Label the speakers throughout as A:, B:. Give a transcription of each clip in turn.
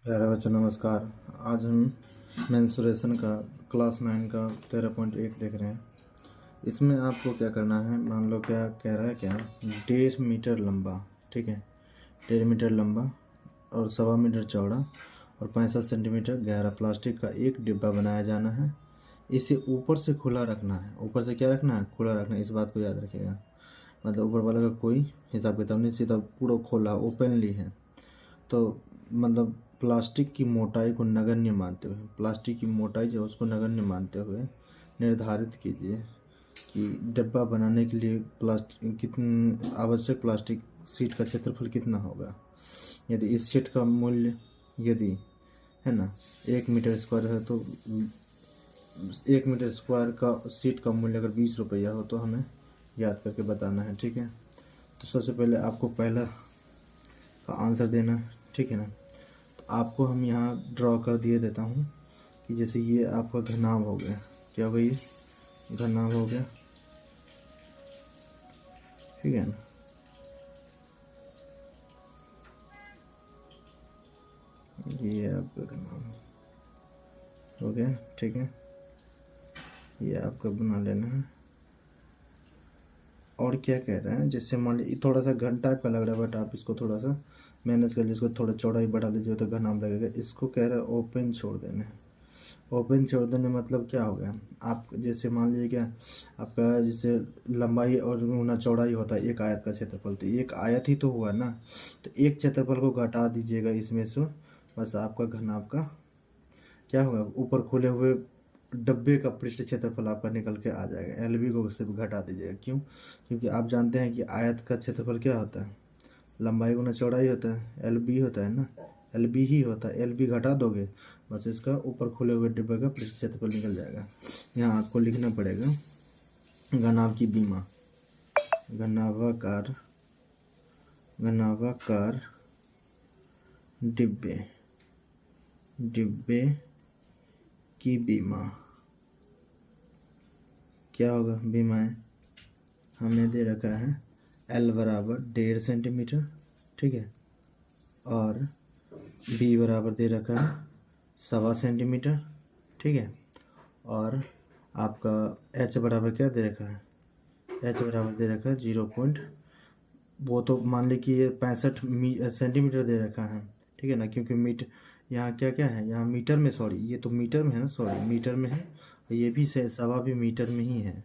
A: प्यारे बच्चों नमस्कार। आज हम मेंसुरेशन का क्लास 9 का 13.1 देख रहे हैं। इसमें आपको क्या करना है, मान लो क्या कह रहा है, क्या 1.5 मीटर लंबा, ठीक है, 1.5 मीटर लंबा और 1.25 मीटर चौड़ा और 65 सेंटीमीटर गहरा प्लास्टिक का एक डिब्बा बनाया जाना है। इसे ऊपर से खुला रखना है। ऊपर से क्या रखना है? खुला रखना है। इस बात को याद रखिएगा, मतलब ऊपर वाले का कोई हिसाब किताब नहीं, सीधा पूरा खोला ओपनली है। तो मतलब प्लास्टिक की मोटाई को नगण्य मानते हुए, प्लास्टिक की मोटाई जो उसको नगण्य मानते हुए निर्धारित कीजिए कि डिब्बा बनाने के लिए प्लास्टिक कितनी आवश्यक प्लास्टिक शीट का क्षेत्रफल कितना होगा। यदि इस शीट का मूल्य यदि है ना 1 मीटर स्क्वायर है तो 1 मीटर स्क्वायर का शीट का मूल्य अगर 20 रुपया हो तो हमें याद करके बताना है, ठीक है। तो सबसे पहले आपको पहला का आंसर देना है, ठीक है ना। तो आपको हम यहाँ ड्रॉ कर दिए देता हूँ कि जैसे ये आपका घनाभ हो गया, क्या हो गया, ये घनाभ हो गया, ठीक है ना। ये आपका घनाभ हो गया, ठीक है। ये आपका बना लेना है। और क्या कह रहे हैं, जैसे मान लीजिए थोड़ा सा घन टाइप का लग रहा है, बट आप इसको थोड़ा सा मैनेज कर लीजिए, इसको थोड़ा चौड़ाई बढ़ा लीजिए तो घनाभ लगेगा। इसको कह रहे हैं ओपन छोड़ देना है। ओपन छोड़ देने मतलब क्या हो गया, आप जैसे मान लीजिए क्या आपका जैसे लंबाई और गुना चौड़ाई होता है एक आयत का क्षेत्रफल, तो एक आयत ही तो हुआ ना। तो एक क्षेत्रफल को घटा दीजिएगा इसमें से, बस आपका घनाभ का क्या होगा, ऊपर खुले हुए डब्बे का पृष्ठ क्षेत्रफल आपका निकल के आ जाएगा। एलबी को सिर्फ घटा दीजिएगा। क्यों? क्योंकि आप जानते हैं कि आयत का क्षेत्रफल क्या होता है, लंबाई गुना चौड़ाई होता है, एलबी होता है ना, एलबी ही होता है। एलबी घटा दोगे बस इसका ऊपर खुले हुए डिब्बे का पृष्ठ क्षेत्रफल निकल जाएगा। यहाँ आपको लिखना पड़ेगा घनाभ की बीमा, घनाभाकार घनाभाकार डिब्बे डिब्बे की बीमा। क्या होगा, बीमाएं हमें दे रखा है एल बराबर 1.5 सेंटीमीटर, ठीक है, और बी बराबर दे रखा है 1.25 सेंटीमीटर, ठीक है, और आपका एच बराबर क्या दे रखा है, एच बराबर दे रखा है 0. वो तो मान ली कि ये 65 सेंटीमीटर दे रखा है, ठीक है ना, क्योंकि मीटर यहाँ क्या क्या है, यहाँ मीटर में, सॉरी ये तो मीटर में है ना, सॉरी मीटर में है, ये भी 1.25 भी मीटर में ही है।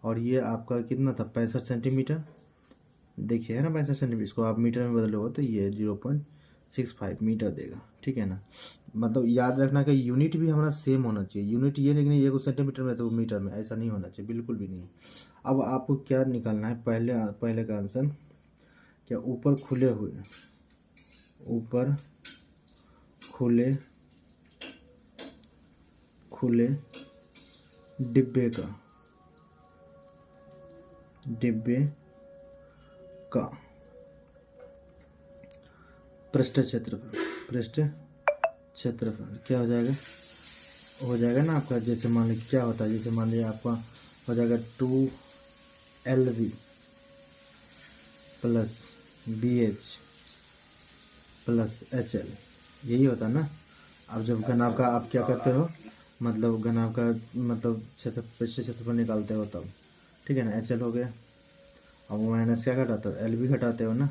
A: और ये आपका कितना था, 65 सेंटीमीटर, देखिए है ना 65 सेंटीमीटर, इसको आप मीटर में बदलोगे तो ये 0.65 मीटर देगा, ठीक है ना। मतलब याद रखना कि यूनिट भी हमारा सेम होना चाहिए। यूनिट ये नहीं कि ये सेंटीमीटर में तो मीटर में, ऐसा नहीं होना चाहिए, बिल्कुल भी नहीं। अब आपको क्या निकालना है, पहले का आंसर क्या, ऊपर खुले खुले डिब्बे का पृष्ठ क्षेत्रफल क्या हो जाएगा ना आपका, जैसे मान लीजिए क्या होता है, जैसे मान लीजिए आपका हो जाएगा 2LV plus BH plus HL, यही होता है ना। अब जब घनाभ का आप क्या करते हो, मतलब घनाभ का मतलब पृष्ठ क्षेत्रफल निकालते हो तब, ठीक है ना, HL हो गया। अब माइनस क्या घटाते हो, LB घटाते हो ना,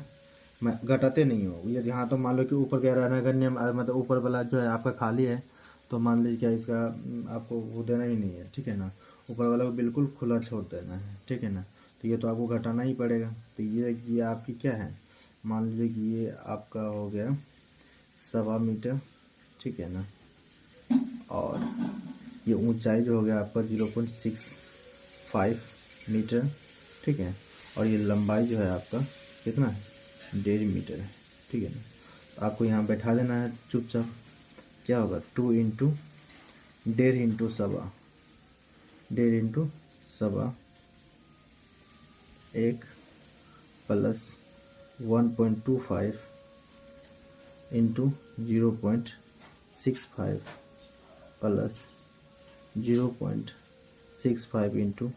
A: मैं घटाते नहीं हो। यदि हाँ तो मान लो कि ऊपर कह रहा है नगण्य, मतलब ऊपर वाला जो है आपका खाली है, तो मान लीजिए क्या इसका आपको वो देना ही नहीं है, ठीक है ना, ऊपर वाला को बिल्कुल खुला छोड़ देना है, ठीक है ना। तो ये तो आपको घटाना ही पड़ेगा। तो ये आपकी क्या है, मान लीजिए कि ये आपका हो गया 1.25 मीटर, ठीक है ना, और ये ऊंचाई जो हो गया आपका 0.65 मीटर, ठीक है, और ये लंबाई जो है आपका कितना है, 1.5 मीटर है, ठीक है ना। तो आपको यहाँ बैठा देना है चुपचाप। क्या होगा, 2 into 1.5 into 1.25, 1.5 into 1.25 1 plus 1.25 into 0.65 plus 0.65 into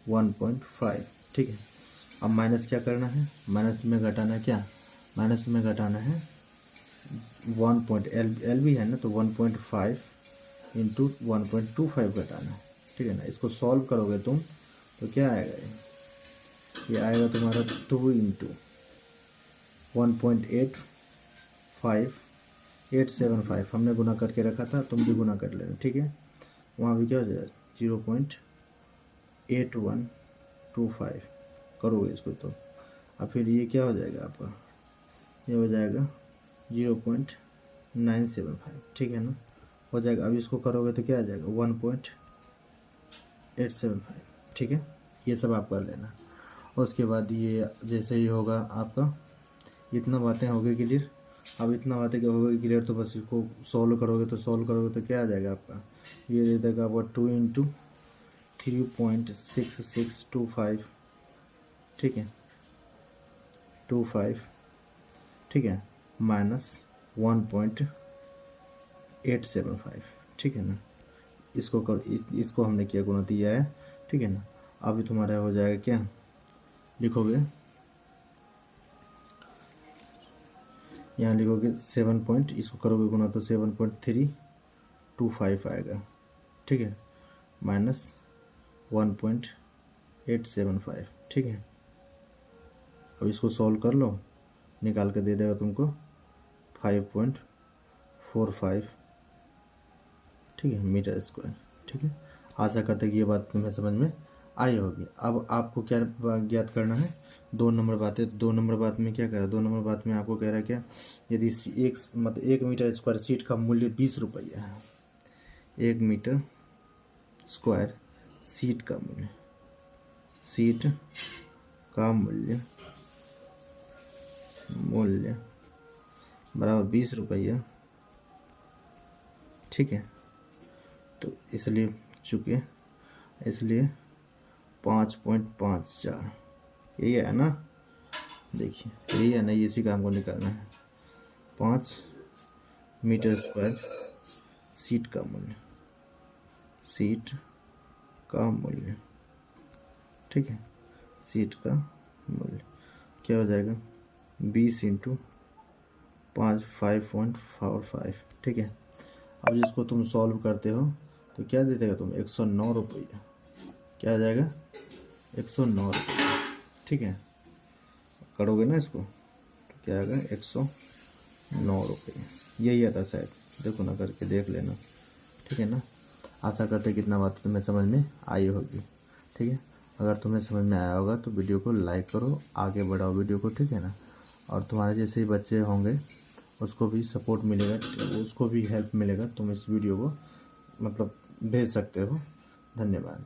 A: 1.5, ठीक है। अब माइनस क्या करना है, माइनस में घटाना है, क्या माइनस में घटाना है एल भी है ना, तो 1.5 इंटू 1.25 घटाना है, ठीक है ना। इसको सॉल्व करोगे तुम तो क्या आएगा, ये आएगा तुम्हारा 2 इंटू 1.875 हमने गुना करके रखा था, तुम भी गुना कर लेना, ठीक है। वहाँ भी क्या हो जाएगा 0.8125 करोगे इसको तो, और फिर ये क्या हो जाएगा आपका, ये हो जाएगा 0.975, ठीक है ना, हो जाएगा। अब इसको करोगे तो क्या आ जाएगा 1.875, ठीक है। ये सब आप कर लेना। उसके बाद ये जैसे ही होगा आपका, इतना बातें हो गई क्लियर। अब इतना बातें क्या हो गई क्लियर, तो बस इसको सॉल्व करोगे तो क्या आ जाएगा आपका, ये दे देगा आपका 2 इंटू 3.6625, ठीक है 25, ठीक है, माइनस 1.875, ठीक है ना। इसको हमने क्या गुना दिया है, ठीक है ना। अभी तुम्हारा हो जाएगा क्या, लिखोगे यहाँ लिखोगे 7 इसको करोगे गुना तो 7.325 आएगा, ठीक है, माइनस 1.875, ठीक है। अब इसको सॉल्व कर लो, निकाल के दे देगा तुमको 5.45, ठीक है, मीटर स्क्वायर, ठीक है। आशा करते कि ये बात तुम्हें समझ में आई होगी। अब आपको क्या ज्ञात करना है, 2 नंबर बात है। 2 नंबर बात में क्या कह रहा है, 2 नंबर बात में आपको कह रहा है क्या, यदि एक मीटर स्क्वायर सीट का मूल्य 20 रुपया है, 1 मीटर स्क्वायर सीट का मूल्य बराबर 20 रुपया, ठीक है। तो इसलिए 5.54 यही है ना, देखिए यही है ना, इसी का हमको निकालना है। 5 मीटर स्क्वायर सीट का मूल्य, ठीक है, सीट का मूल्य क्या हो जाएगा 20 इंटू 5.45, ठीक है। अब जिसको तुम सॉल्व करते हो तो क्या दे देगा तुम 109 रुपया, क्या आ जाएगा 109 रुपया, ठीक है। करोगे ना इसको तो क्या आएगा 109 रुपये, यही आता शायद, देखो ना करके देख लेना, ठीक है ना। आशा करते कितना बात तुम्हें समझ में आई होगी, ठीक है। अगर तुम्हें समझ में आया होगा तो वीडियो को लाइक करो, आगे बढ़ाओ वीडियो को, ठीक है ना। और तुम्हारे जैसे ही बच्चे होंगे उसको भी सपोर्ट मिलेगा, उसको भी हेल्प मिलेगा, तुम इस वीडियो को मतलब भेज सकते हो। धन्यवाद।